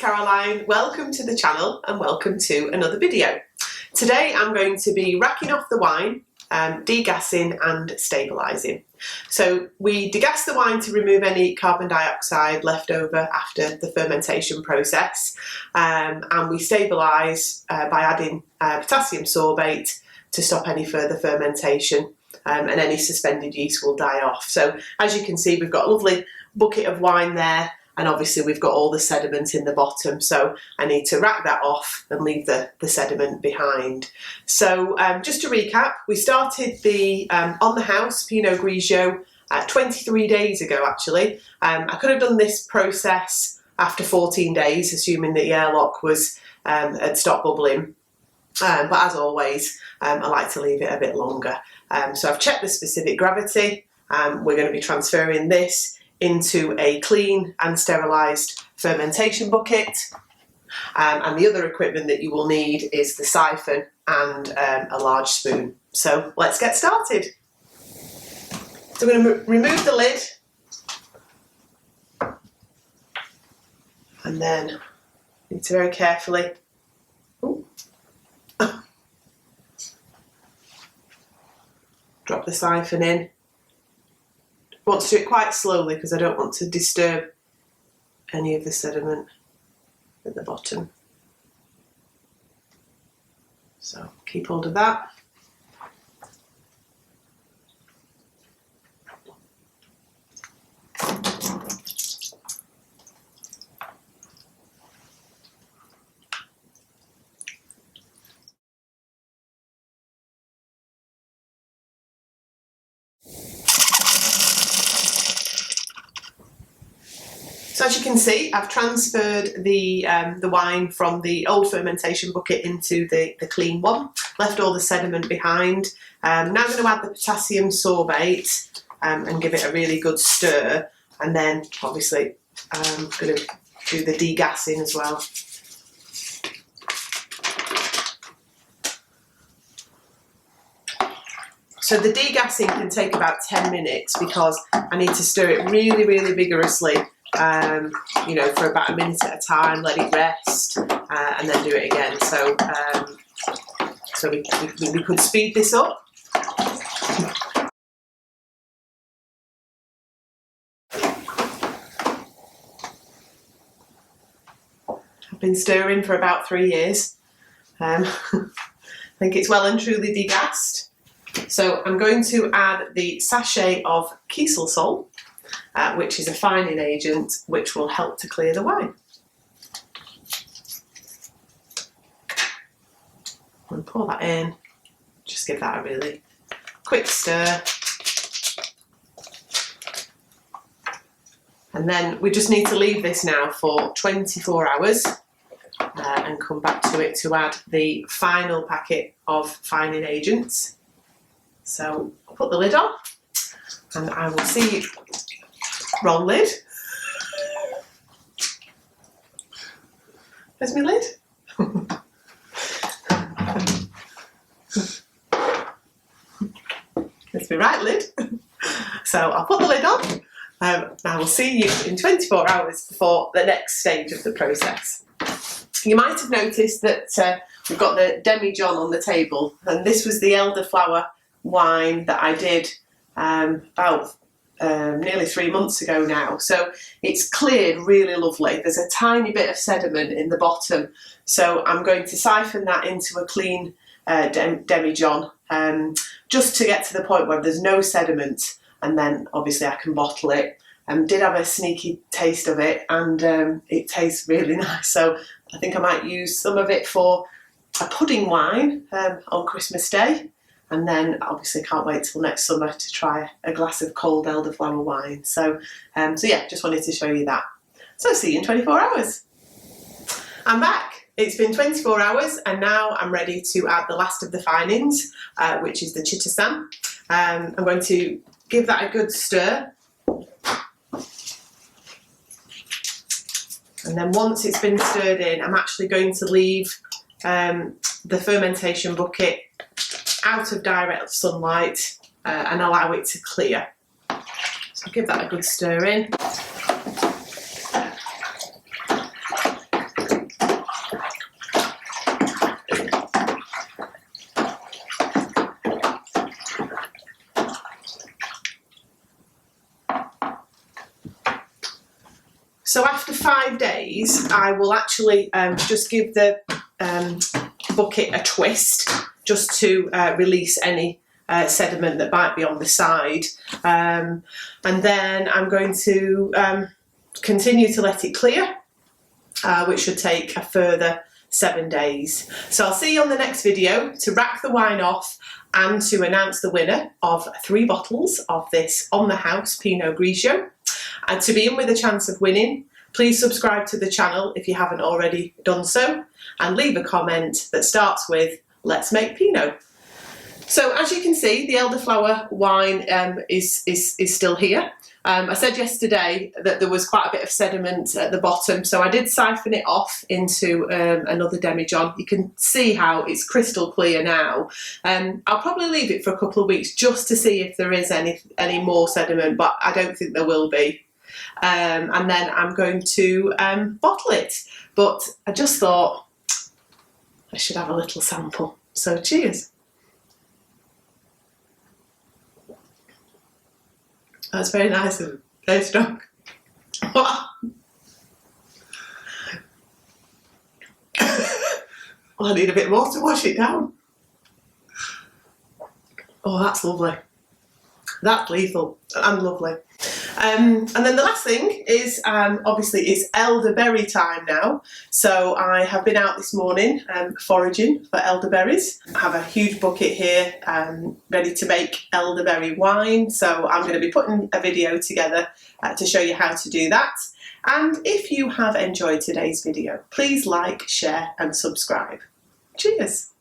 Caroline, welcome to the channel and welcome to another video. Today I'm going to be racking off the wine, degassing and stabilising. So we degass the wine to remove any carbon dioxide left over after the fermentation process, and we stabilise by adding potassium sorbate to stop any further fermentation, and any suspended yeast will die off. So as you can see, we've got a lovely bucket of wine there. And obviously we've got all the sediment in the bottom, so I need to rack that off and leave the sediment behind. So just to recap, we started the on the house Pinot Grigio 23 days ago actually. I could have done this process after 14 days, assuming that the airlock was had stopped bubbling. But as always, I like to leave it a bit longer. So I've checked the specific gravity. We're going to be transferring this into a clean and sterilised fermentation bucket, and the other equipment that you will need is the siphon and a large spoon. So let's get started. So we're going to remove the lid and then need to very carefully drop the siphon in. I want to do it quite slowly because I don't want to disturb any of the sediment at the bottom. So keep hold of that. So as you can see, I've transferred the wine from the old fermentation bucket into the clean one, left all the sediment behind. Now I'm going to add the potassium sorbate and give it a really good stir, and then obviously I'm going to do the degassing as well. So the degassing can take about 10 minutes because I need to stir it really, really vigorously. You know, for about a minute at a time, let it rest, and then do it again. So, we could speed this up. I've been stirring for about 3 years. I think it's well and truly degassed. So I'm going to add the sachet of Kieselguhr salt, which is a fining agent which will help to clear the wine. And pour that in, just give that a really quick stir. And then we just need to leave this now for 24 hours and come back to it to add the final packet of fining agents. So I'll put the lid on and I will see you. Wrong lid. Where's my lid? It's my right lid. So I'll put the lid on. I will see you in 24 hours before the next stage of the process. You might have noticed that we've got the demijohn on the table, and this was the Elderflower Wine that I did about nearly 3 months ago now. So it's cleared really lovely. There's a tiny bit of sediment in the bottom, so I'm going to siphon that into a clean demijohn just to get to the point where there's no sediment, and then obviously I can bottle it. Did have a sneaky taste of it, and it tastes really nice, so I think I might use some of it for a pudding wine on Christmas Day. And then obviously can't wait till next summer to try a glass of cold elderflower wine. So yeah, just wanted to show you that. So see you in 24 hours. I'm back. It's been 24 hours and now I'm ready to add the last of the finings, which is the chitosan. I'm going to give that a good stir. And then once it's been stirred in, I'm actually going to leave the fermentation bucket out of direct sunlight and allow it to clear. So give that a good stir in. So after 5 days, I will actually just give the bucket a twist just to release any sediment that might be on the side. And then I'm going to continue to let it clear, which should take a further 7 days. So I'll see you on the next video to rack the wine off and to announce the winner of 3 bottles of this on the house Pinot Grigio. And to be in with a chance of winning, please subscribe to the channel if you haven't already done so, and leave a comment that starts with "Let's make Pinot." So as you can see, the Elderflower wine is still here. I said yesterday that there was quite a bit of sediment at the bottom, so I did siphon it off into another demijohn. You can see how it's crystal clear now. I'll probably leave it for a couple of weeks just to see if there is any more sediment, but I don't think there will be. And then I'm going to bottle it. But I just thought I should have a little sample. So cheers. That's very nice and very strong. Oh, I need a bit more to wash it down. Oh, that's lovely. That's lethal and lovely. And then the last thing is, obviously it's elderberry time now. So I have been out this morning foraging for elderberries. I have a huge bucket here ready to make elderberry wine. So I'm going to be putting a video together to show you how to do that. And if you have enjoyed today's video, please like, share and subscribe. Cheers.